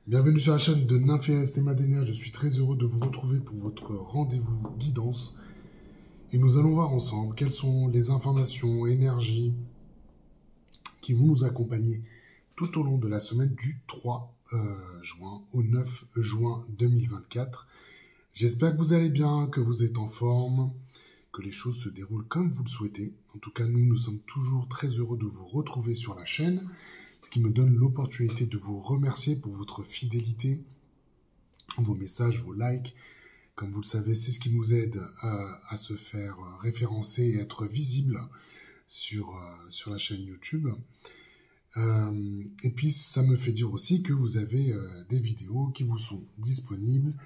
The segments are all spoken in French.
Bienvenue sur la chaîne de Nymphéa Estémadénia. Je suis très heureux de vous retrouver pour votre rendez-vous guidance. Et nous allons voir ensemble quelles sont les informations, énergies qui vont nous accompagner tout au long de la semaine du 3 juin au 9 juin 2024. J'espère que vous allez bien, que vous êtes en forme, que les choses se déroulent comme vous le souhaitez. En tout cas, nous sommes toujours très heureux de vous retrouver sur la chaîne, ce qui me donne l'opportunité de vous remercier pour votre fidélité, vos messages, vos likes. Comme vous le savez, c'est ce qui nous aide à se faire référencer et être visible sur la chaîne YouTube. Et puis, ça me fait dire aussi que vous avez des vidéos qui vous sont disponibles.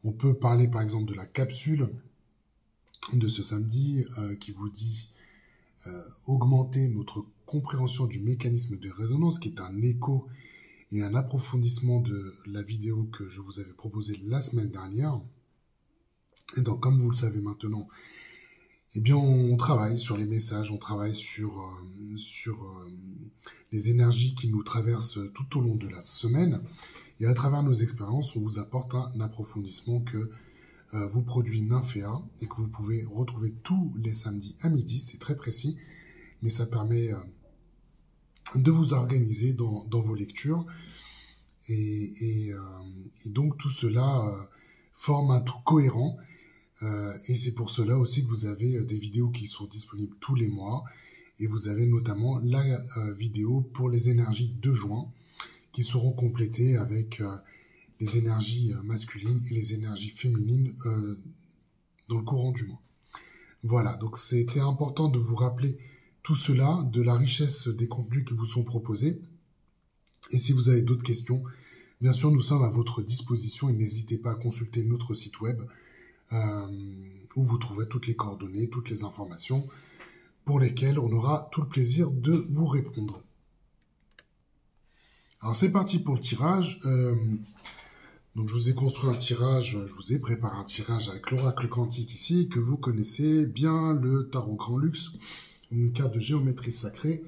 On peut parler par exemple de la capsule de ce samedi qui vous dit augmenter notre compréhension du mécanisme de résonance, qui est un écho et un approfondissement de la vidéo que je vous avais proposée la semaine dernière. Et donc, comme vous le savez maintenant, eh bien, on travaille sur les messages, on travaille sur les énergies qui nous traversent tout au long de la semaine. Et à travers nos expériences, on vous apporte un approfondissement que vous produit Nymphéa et que vous pouvez retrouver tous les samedis à midi. C'est très précis, mais ça permet de vous organiser dans vos lectures. Et donc, tout cela forme un tout cohérent. Et c'est pour cela aussi que vous avez des vidéos qui sont disponibles tous les mois. Et vous avez notamment la vidéo pour les énergies de juin qui seront complétées avec les énergies masculines et les énergies féminines dans le courant du mois. Voilà, donc c'était important de vous rappeler tout cela, de la richesse des contenus qui vous sont proposés. Et si vous avez d'autres questions, bien sûr, nous sommes à votre disposition et n'hésitez pas à consulter notre site web où vous trouverez toutes les coordonnées, toutes les informations pour lesquelles on aura tout le plaisir de vous répondre. Alors c'est parti pour le tirage. Donc je vous ai construit un tirage, je vous ai préparé un tirage avec l'oracle quantique ici, que vous connaissez bien, le tarot Grand Luxe, une carte de géométrie sacrée.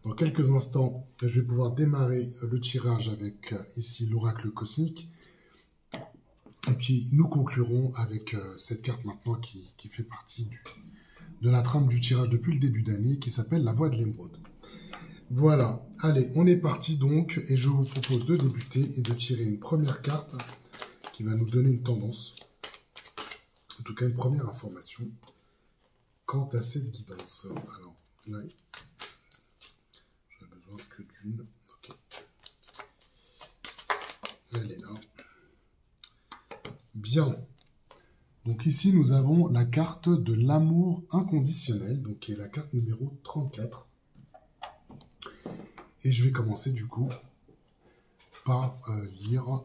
Dans quelques instants, je vais pouvoir démarrer le tirage avec ici l'oracle cosmique. Et puis nous conclurons avec cette carte maintenant qui fait partie de la trame du tirage depuis le début d'année, qui s'appelle la Voix de l'émeraude. Voilà, allez, on est parti donc, et je vous propose de débuter et de tirer une première carte qui va nous donner une tendance, en tout cas une première information, quant à cette guidance. Alors, là, j'ai besoin que d'une, ok, elle est là. Bien, donc ici nous avons la carte de l'amour inconditionnel, donc qui est la carte numéro 34. Et je vais commencer du coup par lire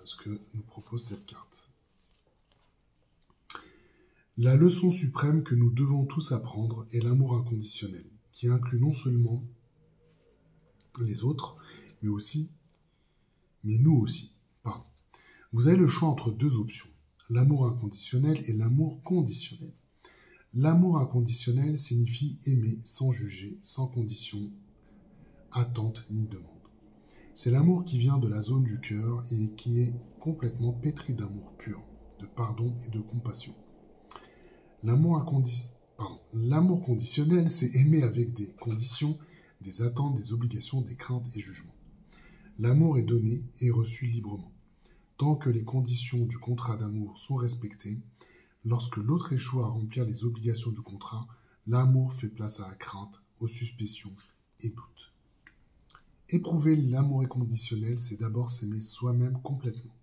ce que nous propose cette carte. La leçon suprême que nous devons tous apprendre est l'amour inconditionnel, qui inclut non seulement les autres, mais nous aussi. Pardon. Vous avez le choix entre deux options, l'amour inconditionnel et l'amour conditionnel. L'amour inconditionnel signifie aimer sans juger, sans condition, attente ni demande. C'est l'amour qui vient de la zone du cœur et qui est complètement pétri d'amour pur, de pardon et de compassion. L'amour conditionnel, c'est aimer avec des conditions, des attentes, des obligations, des craintes et jugements. L'amour est donné et reçu librement. Tant que les conditions du contrat d'amour sont respectées, lorsque l'autre échoue à remplir les obligations du contrat, l'amour fait place à la crainte, aux suspicions et doutes. Éprouver l'amour inconditionnel, c'est d'abord s'aimer soi-même complètement.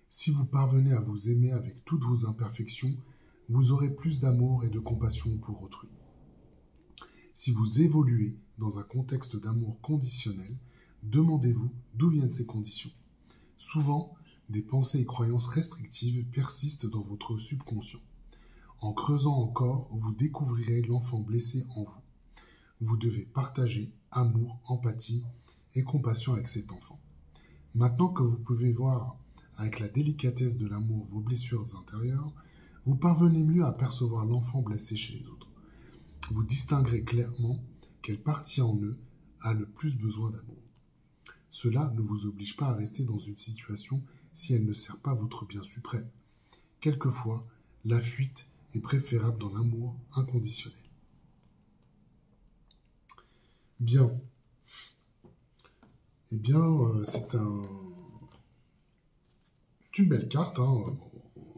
Si vous parvenez à vous aimer avec toutes vos imperfections, vous aurez plus d'amour et de compassion pour autrui. Si vous évoluez dans un contexte d'amour conditionnel, demandez-vous d'où viennent ces conditions. Souvent, des pensées et croyances restrictives persistent dans votre subconscient. En creusant encore, vous découvrirez l'enfant blessé en vous. Vous devez partager amour, empathie et compassion avec cet enfant. Maintenant que vous pouvez voir avec la délicatesse de l'amour vos blessures intérieures, vous parvenez mieux à percevoir l'enfant blessé chez les autres. Vous distinguerez clairement quelle partie en eux a le plus besoin d'amour. cela ne vous oblige pas à rester dans une situation si elle ne sert pas votre bien suprême. Quelquefois, la fuite est préférable dans l'amour inconditionnel. Bien. Eh bien, c'est une belle carte. Hein.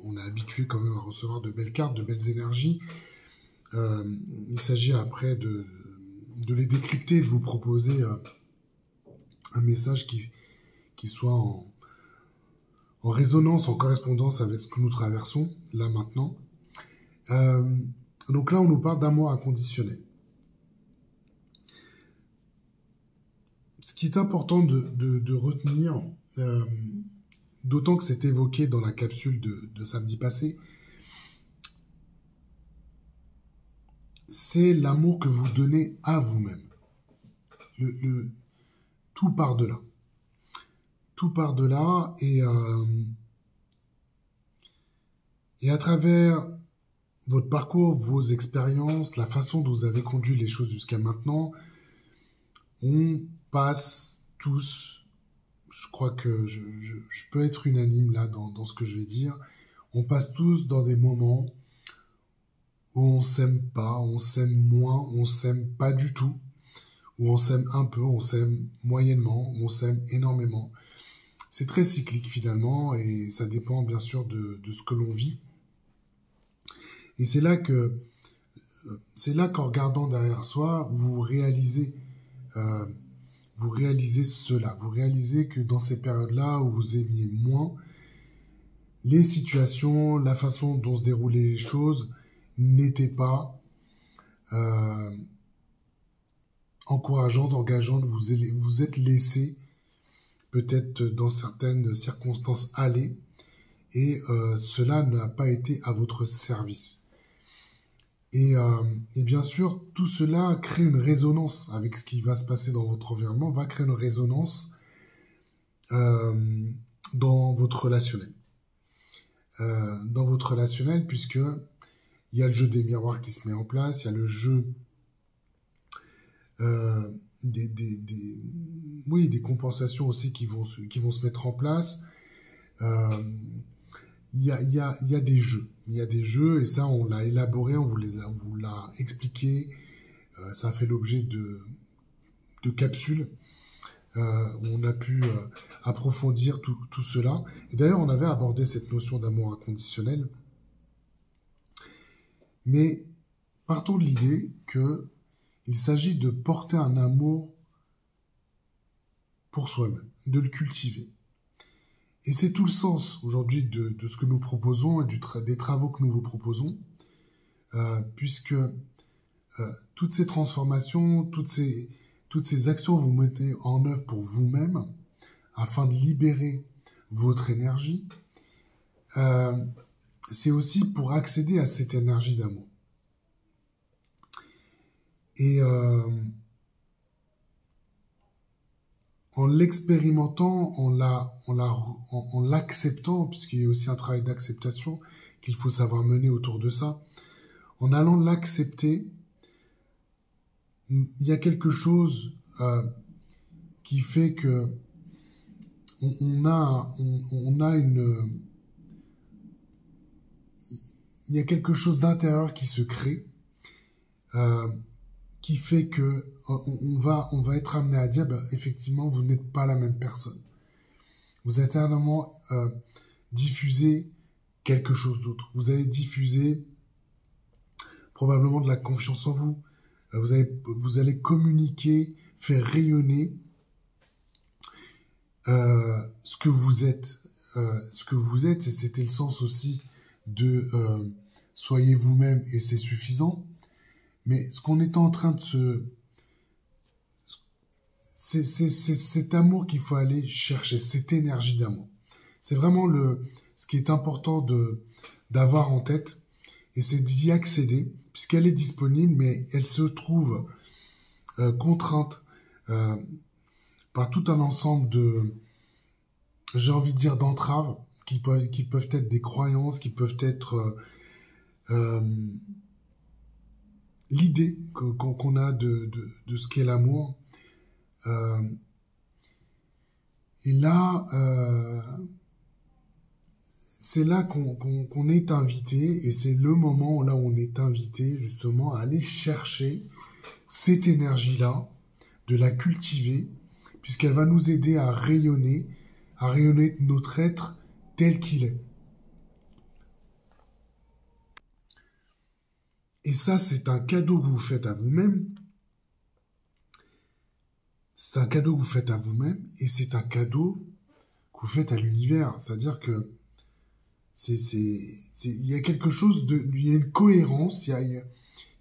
On est habitué quand même à recevoir de belles cartes, de belles énergies. Il s'agit après de les décrypter et de vous proposer un message qui soit en résonance, en correspondance avec ce que nous traversons, là, maintenant. Donc là, on nous parle d'amour inconditionnel. Ce qui est important de retenir, d'autant que c'est évoqué dans la capsule de samedi passé, c'est l'amour que vous donnez à vous-même. Tout part de là. Tout part de là, et à travers votre parcours, vos expériences, la façon dont vous avez conduit les choses jusqu'à maintenant, on passe tous, je crois que je peux être unanime là dans ce que je vais dire, on passe tous dans des moments où on s'aime pas, on s'aime moins, on s'aime pas du tout, où on s'aime un peu, on s'aime moyennement, on s'aime énormément. C'est très cyclique finalement, et ça dépend bien sûr de ce que l'on vit. Et c'est là qu'en regardant derrière soi, vous réalisez cela. Vous réalisez que dans ces périodes-là où vous aimiez moins, les situations, la façon dont se déroulaient les choses n'étaient pas encourageantes, engageantes. Vous êtes laissé peut-être dans certaines circonstances aller, et cela n'a pas été à votre service. Et bien sûr, tout cela crée une résonance avec ce qui va se passer dans votre environnement, va créer une résonance dans votre relationnel. Puisque il y a le jeu des miroirs qui se met en place, il y a le jeu des compensations aussi qui vont se mettre en place. Il y a des jeux. Il y a des jeux, et ça, on l'a élaboré, on vous l'a expliqué. Ça a fait l'objet de capsules où on a pu approfondir tout cela. Et d'ailleurs, on avait abordé cette notion d'amour inconditionnel. Mais partons de l'idée qu'il s'agit de porter un amour pour soi-même, de le cultiver. Et c'est tout le sens aujourd'hui de ce que nous proposons et des travaux que nous vous proposons, puisque toutes ces transformations, toutes ces actions que vous mettez en œuvre pour vous-même, afin de libérer votre énergie, c'est aussi pour accéder à cette énergie d'amour. Et en l'expérimentant, en l'acceptant, puisqu'il y a aussi un travail d'acceptation qu'il faut savoir mener autour de ça, en allant l'accepter, il y a quelque chose qui fait que il y a quelque chose d'intérieur qui se crée, qui fait que on va être amené à dire, effectivement, vous n'êtes pas la même personne. Vous avez éternellement diffusé quelque chose d'autre. Vous avez diffusé probablement de la confiance en vous. Vous allez communiquer, faire rayonner ce que vous êtes. Et c'était le sens aussi de soyez vous-même et c'est suffisant. Mais ce qu'on est en train de c'est cet amour qu'il faut aller chercher, cette énergie d'amour. C'est vraiment ce qui est important d'avoir en tête, et c'est d'y accéder, puisqu'elle est disponible, mais elle se trouve contrainte par tout un ensemble j'ai envie de dire, d'entraves, qui peuvent être des croyances, qui peuvent être l'idée qu'on a de ce qu'est l'amour. Et là, c'est là qu'on est invité, et c'est le moment là où on est invité justement à aller chercher cette énergie-là, de la cultiver, puisqu'elle va nous aider à rayonner notre être tel qu'il est. Et ça, c'est un cadeau que vous faites à vous-même. C'est un cadeau que vous faites à vous-même, et c'est un cadeau que vous faites à l'univers. C'est-à-dire que il y a quelque chose il y a une cohérence, il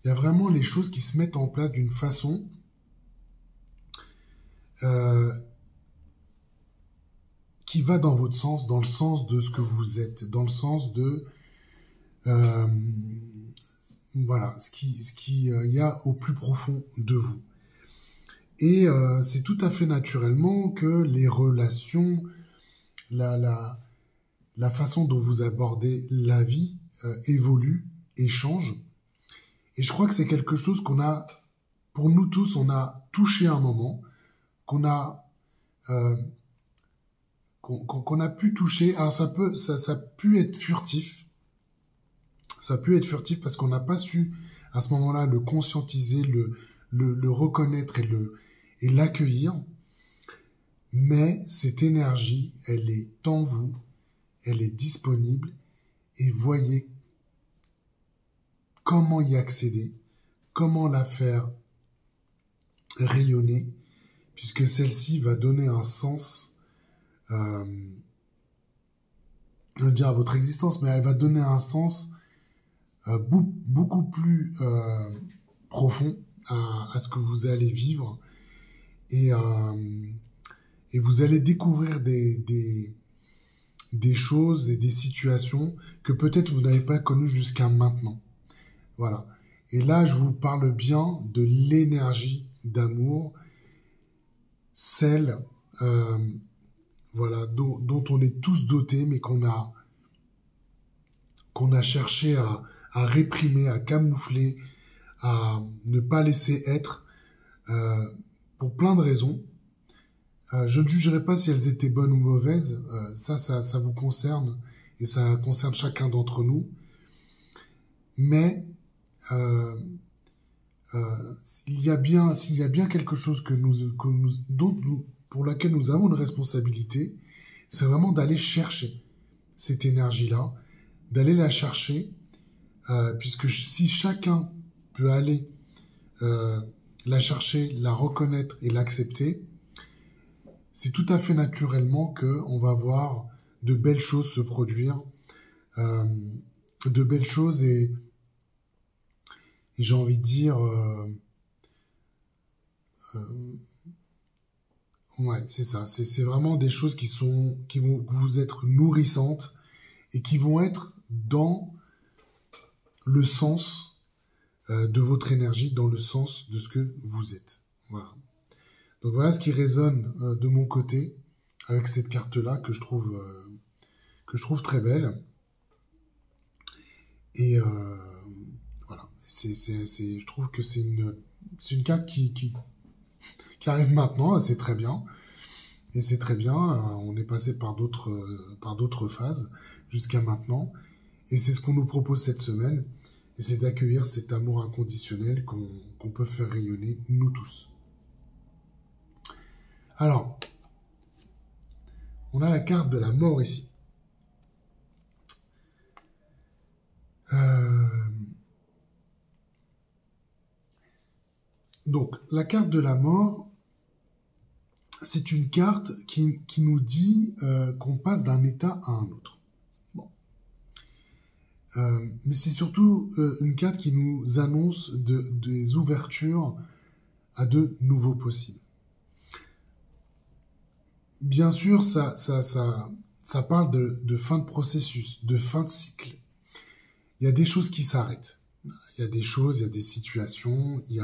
y a vraiment les choses qui se mettent en place d'une façon qui va dans votre sens, dans le sens de ce que vous êtes, dans le sens de voilà, ce qui y a au plus profond de vous. Et c'est tout à fait naturellement que les relations, la façon dont vous abordez la vie évolue et change. Et je crois que c'est quelque chose pour nous tous, on a touché un moment, qu'on a pu toucher. Alors ça a pu être furtif. Ça a pu être furtif parce qu'on n'a pas su à ce moment-là le conscientiser, le reconnaître et l'accueillir. Mais cette énergie, elle est en vous, elle est disponible, et voyez comment y accéder, comment la faire rayonner, puisque celle-ci va donner un sens, je veux dire à votre existence, mais elle va donner un sens beaucoup plus profond à ce que vous allez vivre, et vous allez découvrir des choses et des situations que peut-être vous n'avez pas connues jusqu'à maintenant. Voilà. Et là, je vous parle bien de l'énergie d'amour, celle voilà, dont on est tous dotés, mais qu'on a cherché à réprimer, à camoufler, à ne pas laisser être, pour plein de raisons. Je ne jugerai pas si elles étaient bonnes ou mauvaises, ça vous concerne, et ça concerne chacun d'entre nous. Mais s'il y a bien quelque chose pour laquelle nous avons une responsabilité, c'est vraiment d'aller chercher cette énergie-là, d'aller la chercher, puisque si chacun peut aller la chercher, la reconnaître et l'accepter, c'est tout à fait naturellement qu'on va voir de belles choses se produire, de belles choses, et j'ai envie de dire, ouais, c'est ça, c'est vraiment des choses qui vont vous être nourrissantes et qui vont être dans le sens de votre énergie, dans le sens de ce que vous êtes. Voilà. Donc voilà ce qui résonne de mon côté avec cette carte-là que je trouve très belle. Et voilà, je trouve que c'est une carte qui arrive maintenant, c'est très bien. Et c'est très bien, on est passé par d'autres phases jusqu'à maintenant. Et c'est ce qu'on nous propose cette semaine. Et c'est d'accueillir cet amour inconditionnel qu'on peut faire rayonner, nous tous. Alors, on a la carte de la mort ici. Donc, la carte de la mort, c'est une carte qui nous dit qu'on passe d'un état à un autre. Bon. Mais c'est surtout une carte qui nous annonce des ouvertures à de nouveaux possibles. Bien sûr, ça parle de fin de processus, de fin de cycle. Il y a des choses qui s'arrêtent. Il y a des choses, il y a des situations, il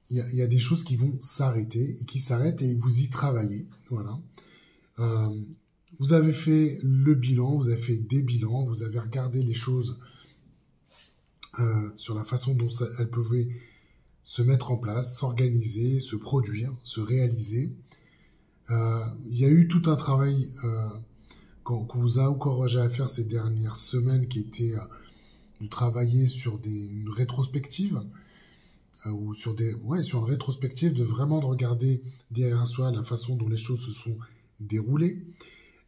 y a des choses qui vont s'arrêter et qui s'arrêtent, et vous y travaillez. Voilà. Vous avez fait le bilan, vous avez fait des bilans, vous avez regardé les choses sur la façon dont elles pouvaient se mettre en place, s'organiser, se produire, se réaliser. Il y a eu tout un travail qu'on vous a encouragé à faire ces dernières semaines qui était de travailler sur une rétrospective ou sur sur une rétrospective, de vraiment de regarder derrière soi la façon dont les choses se sont déroulées.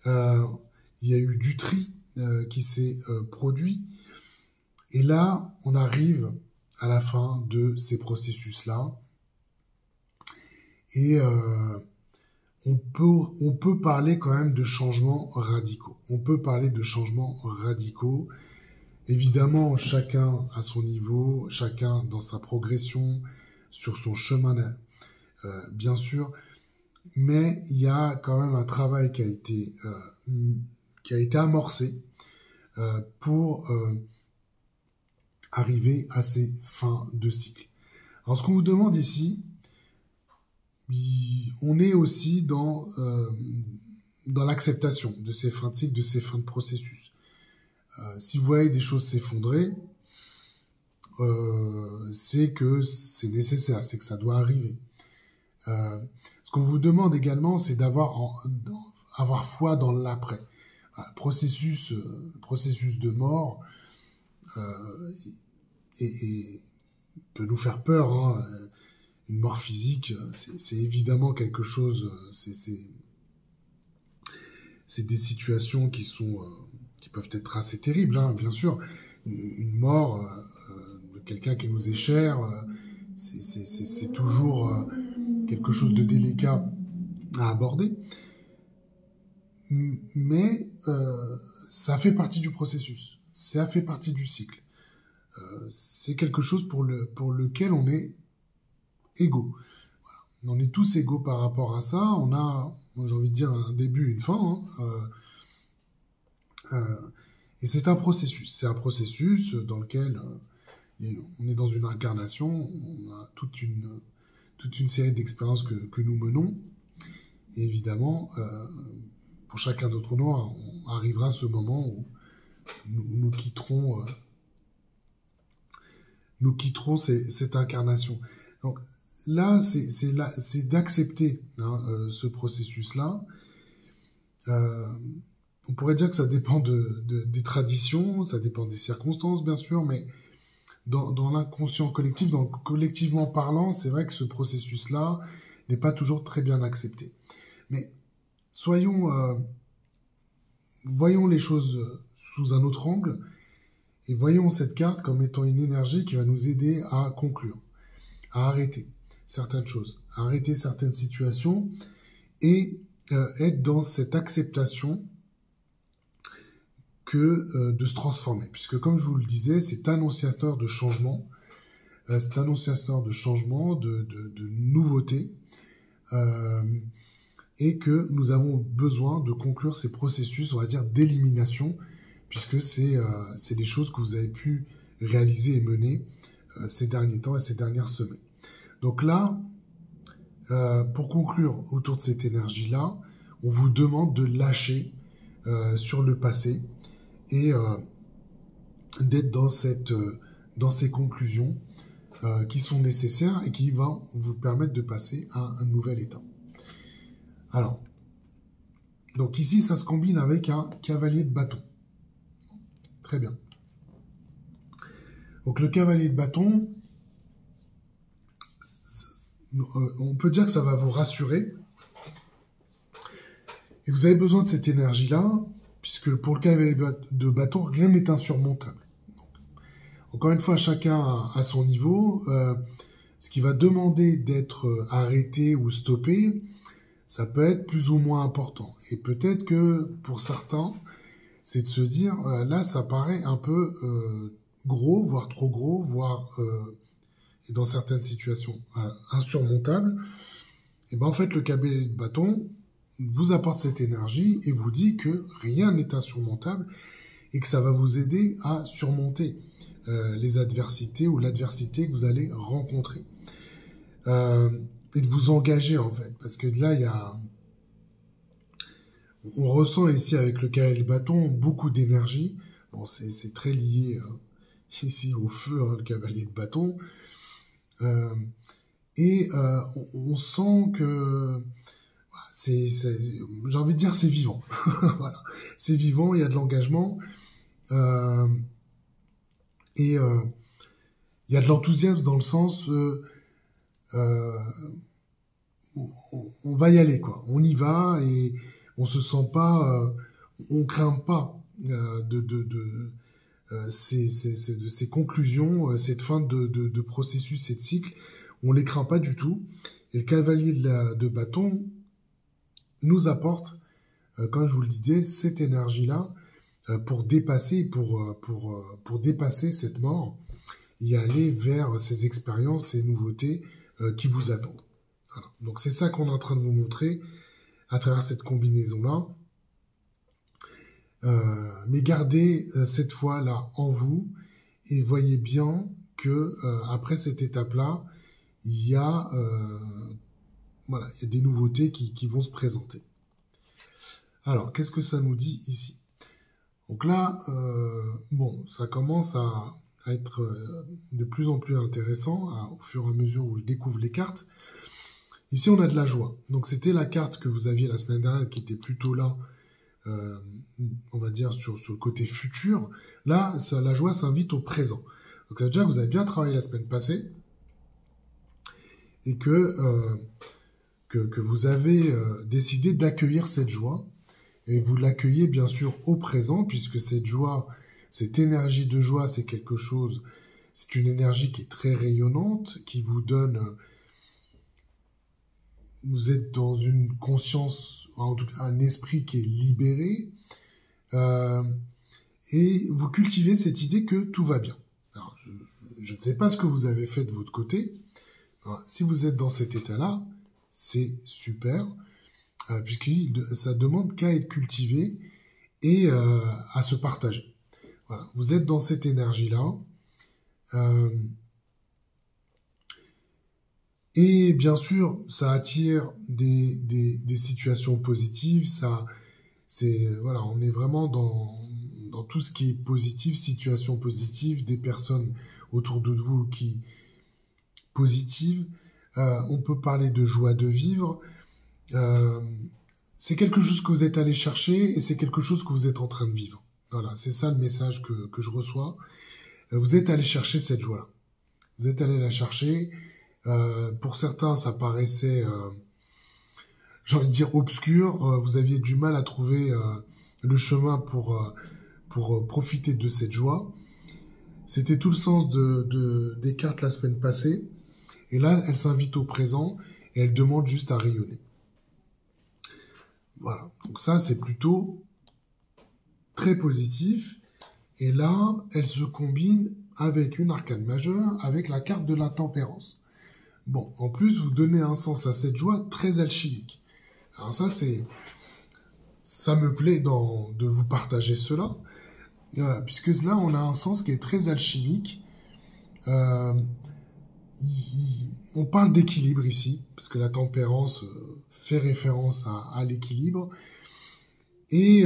Il y a eu du tri qui s'est produit. Et là, on arrive à la fin de ces processus-là. Et on peut parler quand même de changements radicaux. On peut parler de changements radicaux. Évidemment, chacun à son niveau, chacun dans sa progression, sur son chemin, bien sûr. Mais il y a quand même un travail qui a été amorcé pour arriver à ces fins de cycle. Alors, ce qu'on vous demande ici, on est aussi dans l'acceptation de ces fins de cycle, de ces fins de processus. Si vous voyez des choses s'effondrer, c'est que c'est nécessaire, c'est que ça doit arriver. Ce qu'on vous demande également, c'est avoir foi dans l'après. Processus de mort et peut nous faire peur. Hein. Une mort physique, c'est évidemment quelque chose. C'est des situations qui peuvent être assez terribles, hein, bien sûr. Une mort de quelqu'un qui nous est cher, c'est toujours quelque chose de délicat à aborder. Mais ça fait partie du processus, ça fait partie du cycle. C'est quelque chose pour lequel on est égaux. Voilà. On est tous égaux par rapport à ça. On a, j'ai envie de dire, un début, une fin. Hein. Et c'est un processus. C'est un processus dans lequel on est dans une incarnation. On a toute une série d'expériences que nous menons. Et évidemment, pour chacun d'entre nous, on arrivera à ce moment où nous quitterons cette incarnation. Donc là, c'est d'accepter ce processus-là. On pourrait dire que ça dépend des traditions, ça dépend des circonstances, bien sûr, mais dans l'inconscient collectif, collectivement parlant, c'est vrai que ce processus-là n'est pas toujours très bien accepté. Mais voyons les choses sous un autre angle et voyons cette carte comme étant une énergie qui va nous aider à conclure, à arrêter certaines choses, à arrêter certaines situations et être dans cette acceptation que de se transformer. Puisque comme je vous le disais, c'est annonciateur de changement, c'est annonciateur de changement, de nouveauté, et que nous avons besoin de conclure ces processus, on va dire, d'élimination, puisque c'est des choses que vous avez pu réaliser et mener ces derniers temps et ces dernières semaines. Donc là, pour conclure autour de cette énergie-là, on vous demande de lâcher sur le passé et d'être dans ces conclusions qui sont nécessaires et qui vont vous permettre de passer à un nouvel état. Alors, donc ici, ça se combine avec un cavalier de bâton. Très bien. Donc le cavalier de bâton, on peut dire que ça va vous rassurer. Et vous avez besoin de cette énergie-là, puisque pour le cavalier de bâton, rien n'est insurmontable. Donc, encore une fois, chacun à son niveau. Ce qui va demander d'être arrêté ou stoppé, ça peut être plus ou moins important. Et peut-être que pour certains, c'est de se dire, là, ça paraît un peu gros, voire trop gros, voire, et dans certaines situations, insurmontable. Et ben en fait, le cavalier de bâton vous apporte cette énergie et vous dit que rien n'est insurmontable et que ça va vous aider à surmonter les adversités ou l'adversité que vous allez rencontrer. Et de vous engager, en fait. Parce que là, on ressent ici, avec le cavalier de bâton, beaucoup d'énergie. Bon, c'est très lié ici au feu, hein, le cavalier de bâton. On sent que j'ai envie de dire, c'est vivant. Voilà, c'est vivant, il y a de l'engagement et il y a de l'enthousiasme dans le sens on va y aller, quoi. On y va et on se sent pas, on craint pas de ces conclusions, cette fin de processus et de cycle. On les craint pas du tout. Et le cavalier de bâton nous apporte, comme je vous le disais, cette énergie-là pour dépasser cette mort et aller vers ces expériences, ces nouveautés qui vous attendent. Voilà. Donc c'est ça qu'on est en train de vous montrer à travers cette combinaison-là. Mais gardez cette foi-là en vous et voyez bien que après cette étape-là, il y a des nouveautés qui vont se présenter. Alors, qu'est-ce que ça nous dit ici? Donc là, ça commence à être de plus en plus intéressant au fur et à mesure où je découvre les cartes. Ici, on a de la joie. Donc, c'était la carte que vous aviez la semaine dernière qui était plutôt là, on va dire, sur le côté futur. Là, la joie s'invite au présent. Donc, ça veut dire que vous avez bien travaillé la semaine passée et que vous avez décidé d'accueillir cette joie. Et vous l'accueillez bien sûr au présent, puisque cette joie, cette énergie de joie, c'est quelque chose, c'est une énergie qui est très rayonnante, qui vous donne, vous êtes dans une conscience, en tout cas un esprit qui est libéré, et vous cultivez cette idée que tout va bien. Alors, je ne sais pas ce que vous avez fait de votre côté. Alors, si vous êtes dans cet état-là, c'est super. Puisque ça demande qu'à être cultivé et à se partager. Voilà, vous êtes dans cette énergie-là. Et bien sûr, ça attire des situations positives. On est vraiment dans tout ce qui est positif, situation positive, des personnes autour de vous qui positives. On peut parler de joie de vivre. C'est quelque chose que vous êtes allé chercher et c'est quelque chose que vous êtes en train de vivre. Voilà, c'est ça le message que je reçois. Vous êtes allé chercher cette joie-là. Vous êtes allé la chercher. Pour certains, ça paraissait, j'ai envie de dire, obscur. Vous aviez du mal à trouver le chemin pour profiter de cette joie. C'était tout le sens des cartes la semaine passée. Et là, elle s'invite au présent et elle demande juste à rayonner. Voilà, donc ça c'est plutôt très positif. Et là, elle se combine avec une arcane majeure, avec la carte de la tempérance. Bon, en plus, vous donnez un sens à cette joie très alchimique. Alors ça me plaît de vous partager cela, puisque là, on a un sens qui est très alchimique. On parle d'équilibre ici, parce que la tempérance fait référence à l'équilibre. Et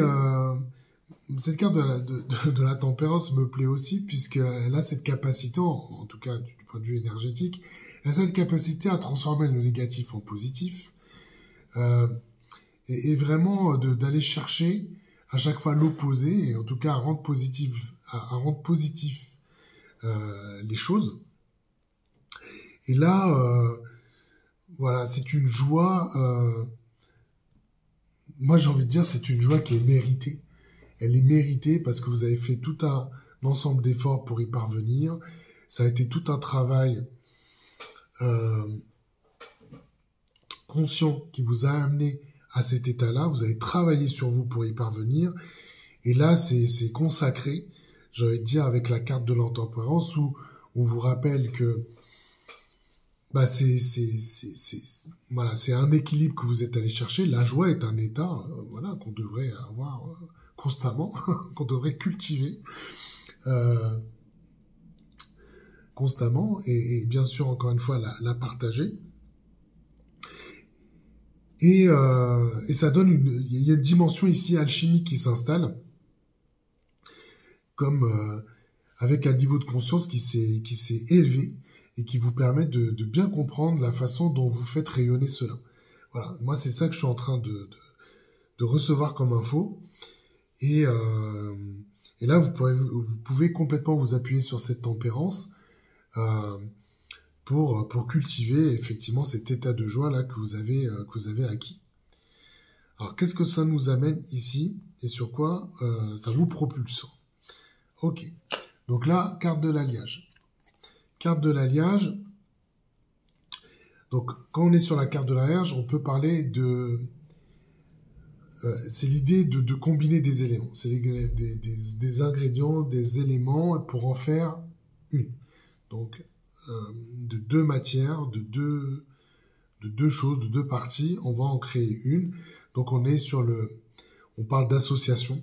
cette carte de la tempérance me plaît aussi, puisqu'elle a cette capacité, en tout cas du point de vue énergétique, elle a cette capacité à transformer le négatif en positif, et vraiment d'aller chercher à chaque fois l'opposé, et en tout cas à rendre positif les choses. Et là, voilà, c'est une joie, moi j'ai envie de dire, c'est une joie qui est méritée. Elle est méritée parce que vous avez fait tout un ensemble d'efforts pour y parvenir. Ça a été tout un travail conscient qui vous a amené à cet état-là. Vous avez travaillé sur vous pour y parvenir. Et là, c'est consacré, j'ai envie de dire, avec la carte de l'intempérance où on vous rappelle que voilà, c'est un équilibre que vous êtes allé chercher. La joie est un état voilà, qu'on devrait avoir constamment, qu'on devrait cultiver constamment et bien sûr, encore une fois, la partager. Et ça donne il y a une dimension ici alchimique qui s'installe, comme avec un niveau de conscience qui s'est élevé et qui vous permet de bien comprendre la façon dont vous faites rayonner cela. Voilà, moi c'est ça que je suis en train de recevoir comme info. Et là, vous pouvez complètement vous appuyer sur cette tempérance euh, pour cultiver effectivement cet état de joie là que vous avez acquis. Alors, qu'est-ce que ça nous amène ici et sur quoi ça vous propulse? Ok. Donc là, carte de l'alliage. Carte de l'alliage. Donc, quand on est sur la carte de l'alliage, on peut parler de... c'est l'idée de combiner des éléments. C'est des ingrédients, des éléments pour en faire une. Donc, de deux matières, de deux choses, de deux parties, on va en créer une. Donc, on parle d'association.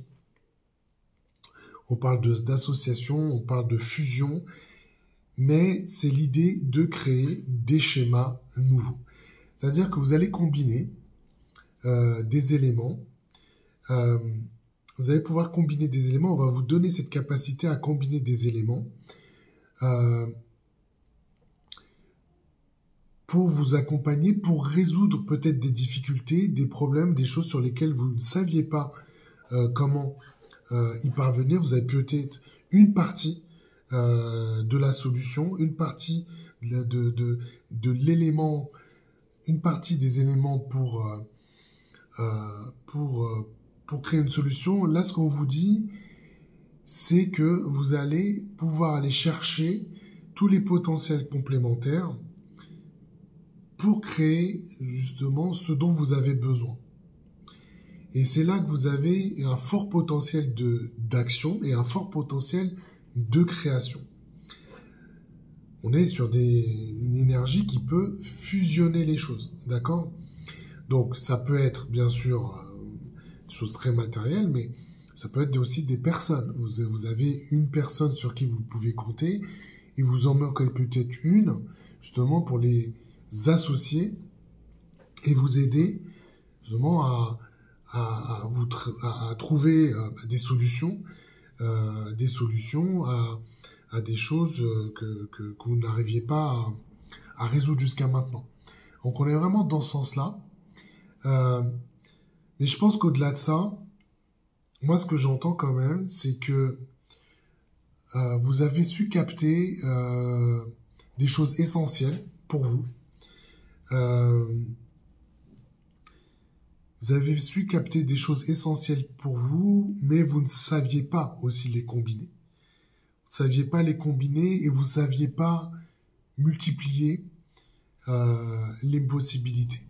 On parle d'association, on parle de fusion, mais c'est l'idée de créer des schémas nouveaux. C'est-à-dire que vous allez combiner des éléments. Vous allez pouvoir combiner des éléments. On va vous donner cette capacité à combiner des éléments pour vous accompagner, pour résoudre peut-être des difficultés, des problèmes, des choses sur lesquelles vous ne saviez pas comment y parvenir. Vous avez peut-être une partie de la solution, une partie de l'élément, une partie des éléments pour créer une solution. Là, ce qu'on vous dit, c'est que vous allez pouvoir aller chercher tous les potentiels complémentaires pour créer justement ce dont vous avez besoin. Et c'est là que vous avez un fort potentiel d'action et un fort potentiel de création. On est sur une énergie qui peut fusionner les choses, d'accord? Donc ça peut être bien sûr des choses très matérielles, mais ça peut être aussi des personnes. Vous avez une personne sur qui vous pouvez compter, et vous en manquez peut-être une, justement pour les associer et vous aider justement à trouver des solutions à des choses que vous n'arriviez pas à résoudre jusqu'à maintenant. Donc on est vraiment dans ce sens-là. Mais je pense qu'au-delà de ça, moi ce que j'entends quand même, c'est que vous avez su capter des choses essentielles pour vous. Vous avez su capter des choses essentielles pour vous, mais vous ne saviez pas aussi les combiner. Vous ne saviez pas les combiner et vous ne saviez pas multiplier les possibilités.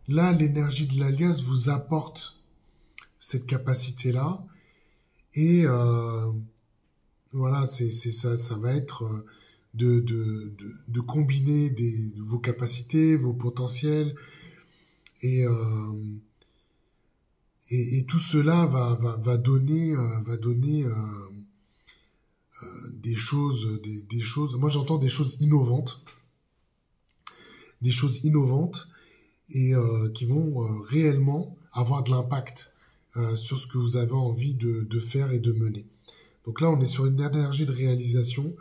Là, l'énergie de l'alias vous apporte cette capacité-là et voilà, ça va être de combiner vos capacités, vos potentiels et tout cela va donner des choses, moi j'entends des choses innovantes et qui vont réellement avoir de l'impact sur ce que vous avez envie de faire et de mener. Donc là, on est sur une énergie de réalisation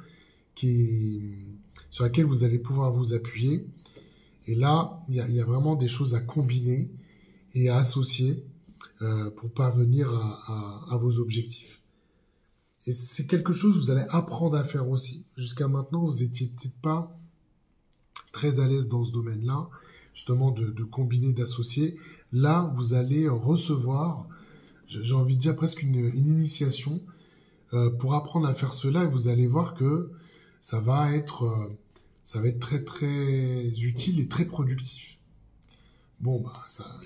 sur laquelle vous allez pouvoir vous appuyer. Et là, il y a vraiment des choses à combiner et à associer pour parvenir à vos objectifs. Et c'est quelque chose que vous allez apprendre à faire aussi. Jusqu'à maintenant, vous n'étiez peut-être pas très à l'aise dans ce domaine-là, justement de combiner, d'associer. Là, vous allez recevoir, j'ai envie de dire presque une initiation pour apprendre à faire cela. Et vous allez voir que ça va être très très utile et très productif. Bon,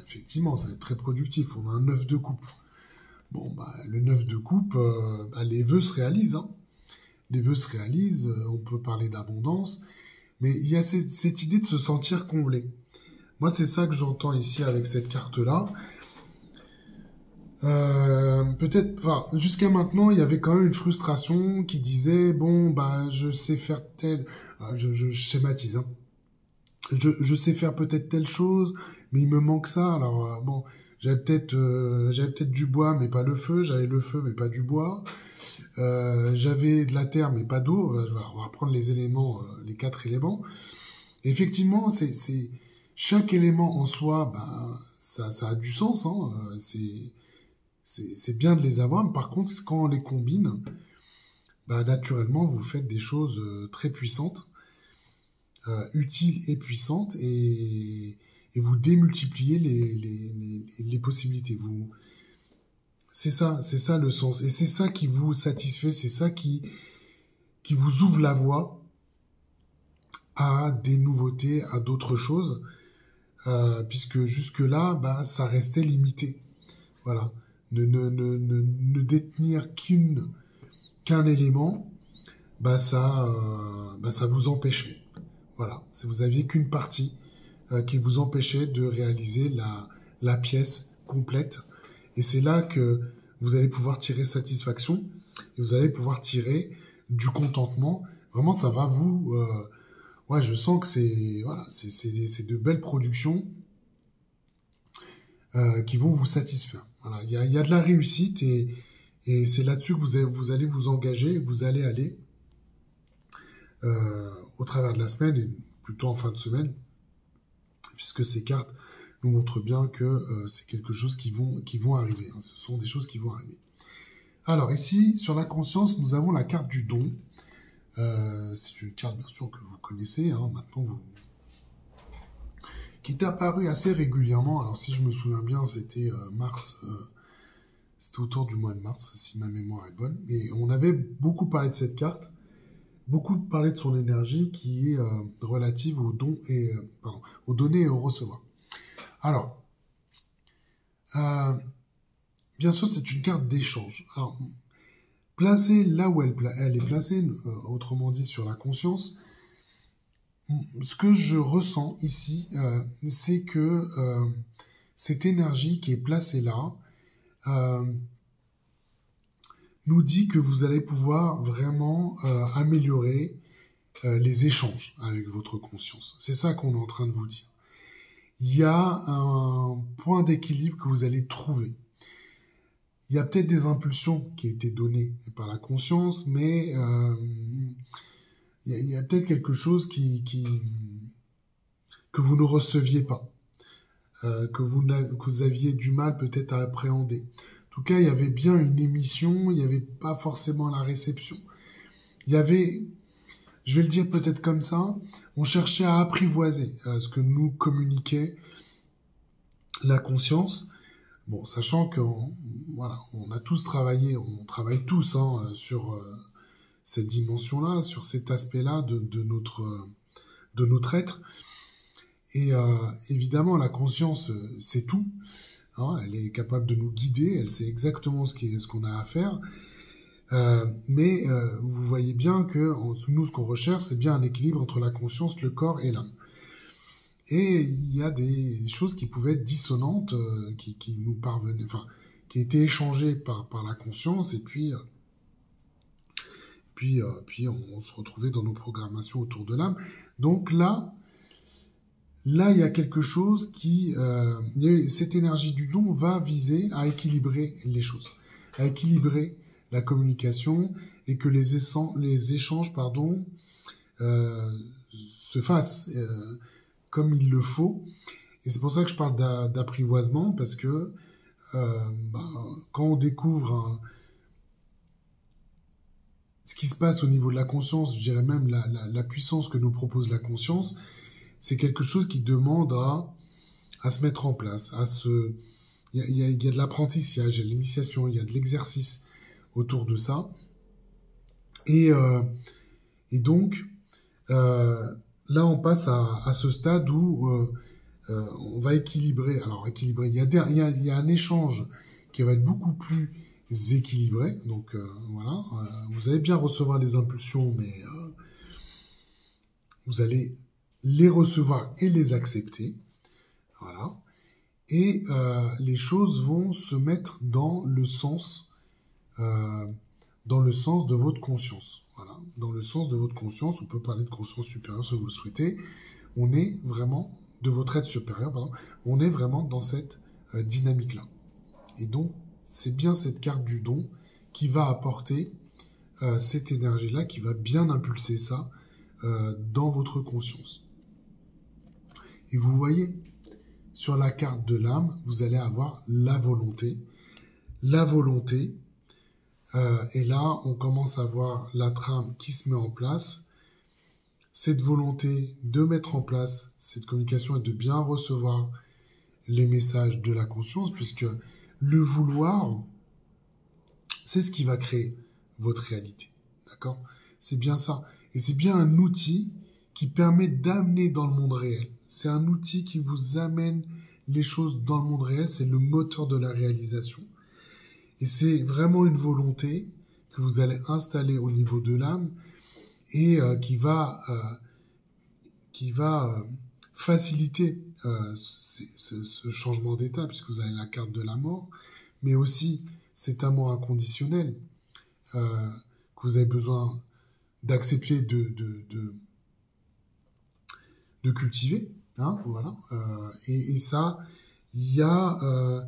effectivement, ça va être très productif. On a un 9 de coupe. Bon, le 9 de coupe, les vœux se réalisent. Hein. Les vœux se réalisent, on peut parler d'abondance, mais il y a cette idée de se sentir comblé. Moi, c'est ça que j'entends ici avec cette carte-là. Peut-être, jusqu'à maintenant, il y avait quand même une frustration qui disait, bon, je sais faire je schématise, hein. Je sais faire peut-être telle chose, mais il me manque ça. Alors bon, j'avais peut-être du bois, mais pas le feu. J'avais le feu, mais pas du bois. J'avais de la terre, mais pas d'eau. Voilà, on va prendre les éléments, les 4 éléments. Et effectivement, Chaque élément en soi, ben, ça a du sens, hein, c'est bien de les avoir, mais par contre, quand on les combine, ben, naturellement, vous faites des choses très puissantes, utiles et puissantes, et vous démultipliez les possibilités. C'est ça le sens, et c'est ça qui vous satisfait, c'est ça qui vous ouvre la voie à des nouveautés, à d'autres choses, puisque jusque-là, bah, ça restait limité. Voilà. Ne détenir qu'un élément, bah, ça vous empêchait. Voilà. Si vous aviez qu'une partie qui vous empêchait de réaliser la pièce complète. Et c'est là que vous allez pouvoir tirer satisfaction, et vous allez pouvoir tirer du contentement. Vraiment, ça va vous... ouais, je sens que c'est de belles productions qui vont vous satisfaire. Voilà, il y a de la réussite, et c'est là-dessus que vous allez vous engager, vous allez aller au travers de la semaine, et plutôt en fin de semaine, puisque ces cartes nous montrent bien que c'est quelque chose qui vont arriver. Hein. Ce sont des choses qui vont arriver. Alors ici, sur la conscience, nous avons la carte du don. C'est une carte bien sûr que vous connaissez, hein, maintenant qui est apparue assez régulièrement. Alors si je me souviens bien, c'était c'était autour du mois de mars, si ma mémoire est bonne. Et on avait beaucoup parlé de cette carte, beaucoup parlé de son énergie qui est relative au don et au donner et au recevoir. Alors, bien sûr, c'est une carte d'échange. Alors, placée là où elle est placée, autrement dit sur la conscience, ce que je ressens ici, c'est que cette énergie qui est placée là nous dit que vous allez pouvoir vraiment améliorer les échanges avec votre conscience. C'est ça qu'on est en train de vous dire. Il y a un point d'équilibre que vous allez trouver. Il y a peut-être des impulsions qui ont été données par la conscience, mais il y a peut-être quelque chose que vous ne receviez pas, que vous aviez du mal peut-être à appréhender. En tout cas, il y avait bien une émission, il n'y avait pas forcément la réception. Il y avait, je vais le dire peut-être comme ça, on cherchait à apprivoiser ce que nous communiquait la conscience. Bon, sachant que voilà, on a tous travaillé, on travaille tous sur cette dimension-là, sur cet aspect-là de notre être. Et évidemment, la conscience, c'est tout. Hein, elle est capable de nous guider, elle sait exactement ce qu'on a à faire. Mais vous voyez bien que nous, ce qu'on recherche, c'est bien un équilibre entre la conscience, le corps et l'âme. Et il y a des choses qui pouvaient être dissonantes, qui nous parvenaient, enfin, qui étaient échangées par la conscience, et puis on se retrouvait dans nos programmations autour de l'âme. Donc là, il y a quelque chose cette énergie du don va viser à équilibrer les choses, à équilibrer la communication, et que les échanges, se fassent comme il le faut. Et c'est pour ça que je parle d'apprivoisement, parce que quand on découvre ce qui se passe au niveau de la conscience, je dirais même la puissance que nous propose la conscience, c'est quelque chose qui demande à se mettre en place. Il y a de l'apprentissage, il y a de l'initiation, il y a de l'exercice autour de ça. Et donc, là, on passe à ce stade où on va équilibrer. Alors, équilibrer, il y a un échange qui va être beaucoup plus équilibré. Donc, voilà. Vous allez bien recevoir les impulsions, mais vous allez les recevoir et les accepter. Voilà. Et les choses vont se mettre dans le sens de votre conscience. Voilà. Dans le sens de votre conscience, on peut parler de conscience supérieure si vous le souhaitez. On est vraiment, de votre être supérieur, pardon, on est vraiment dans cette dynamique-là. Et donc, c'est bien cette carte du don qui va apporter cette énergie-là, qui va bien impulser ça dans votre conscience. Et vous voyez, sur la carte de l'âme, vous allez avoir la volonté. La volonté, et là, on commence à voir la trame qui se met en place. Cette volonté de mettre en place cette communication et de bien recevoir les messages de la conscience, puisque le vouloir, c'est ce qui va créer votre réalité. D'accord ? C'est bien ça. Et c'est bien un outil qui permet d'amener dans le monde réel. C'est un outil qui vous amène les choses dans le monde réel. C'est le moteur de la réalisation. Et c'est vraiment une volonté que vous allez installer au niveau de l'âme et qui va faciliter ce changement d'état, puisque vous avez la carte de la mort, mais aussi cet amour inconditionnel que vous avez besoin d'accepter, de cultiver. Hein, voilà. Et ça, il y a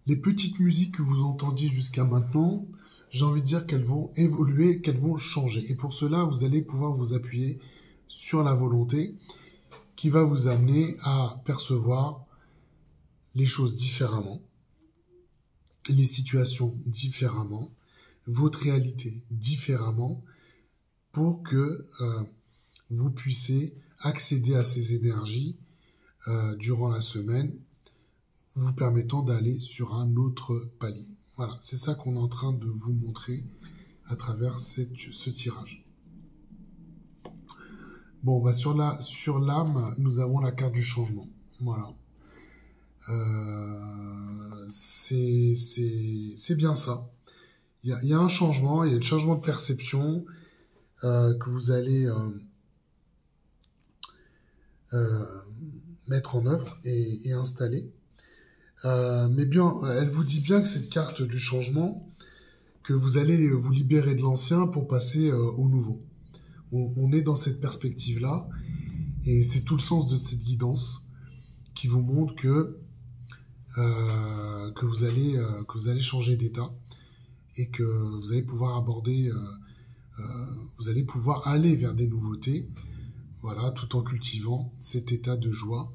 les petites musiques que vous entendiez jusqu'à maintenant, j'ai envie de dire qu'elles vont évoluer, qu'elles vont changer. Et pour cela, vous allez pouvoir vous appuyer sur la volonté qui va vous amener à percevoir les choses différemment, les situations différemment, votre réalité différemment, pour que vous puissiez accéder à ces énergies durant la semaine, vous permettant d'aller sur un autre palier. Voilà, c'est ça qu'on est en train de vous montrer à travers ce tirage. Bon, bah sur l'âme, nous avons la carte du changement. Voilà. C'est bien ça. Il y a un changement, il y a un changement de perception que vous allez mettre en œuvre et installer. Mais bien, elle vous dit bien que cette carte du changement, que vous allez vous libérer de l'ancien pour passer au nouveau. On est dans cette perspective-là, et c'est tout le sens de cette guidance qui vous montre que vous allez changer d'état et que vous allez pouvoir aborder, vous allez pouvoir aller vers des nouveautés, voilà, tout en cultivant cet état de joie,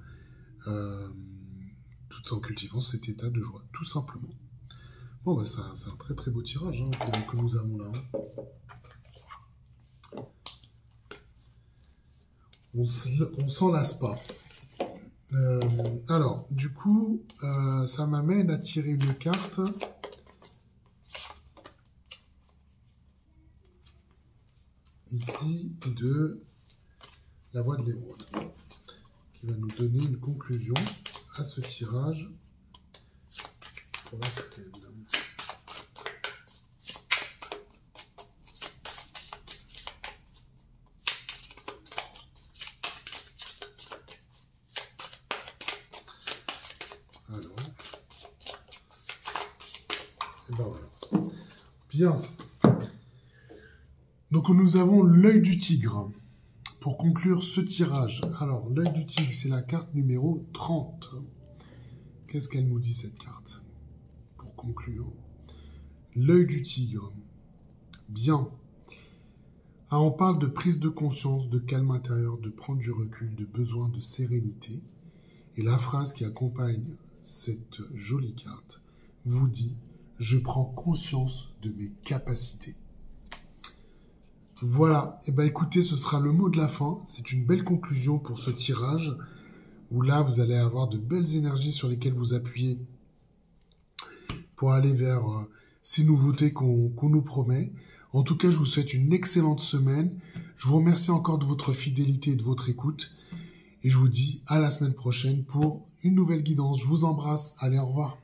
tout simplement. Bon, bah, c'est un très très beau tirage hein, que nous avons là. Hein. On s'en lasse pas. Alors, du coup, ça m'amène à tirer une carte. Ici, de la voie de l'émeraude, qui va nous donner une conclusion à ce tirage pour la semaine. Alors, et ben voilà. Bien. Donc nous avons l'œil du tigre. Pour conclure ce tirage, alors l'œil du tigre, c'est la carte numéro 30. Qu'est-ce qu'elle nous dit cette carte? Pour conclure, l'œil du tigre. Bien. Ah, on parle de prise de conscience, de calme intérieur, de prendre du recul, de besoin de sérénité. Et la phrase qui accompagne cette jolie carte vous dit « Je prends conscience de mes capacités ». Voilà, et ben écoutez, ce sera le mot de la fin. C'est une belle conclusion pour ce tirage, où là, vous allez avoir de belles énergies sur lesquelles vous appuyez pour aller vers ces nouveautés qu'on nous promet. En tout cas, je vous souhaite une excellente semaine. Je vous remercie encore de votre fidélité et de votre écoute. Et je vous dis à la semaine prochaine pour une nouvelle guidance. Je vous embrasse. Allez, au revoir.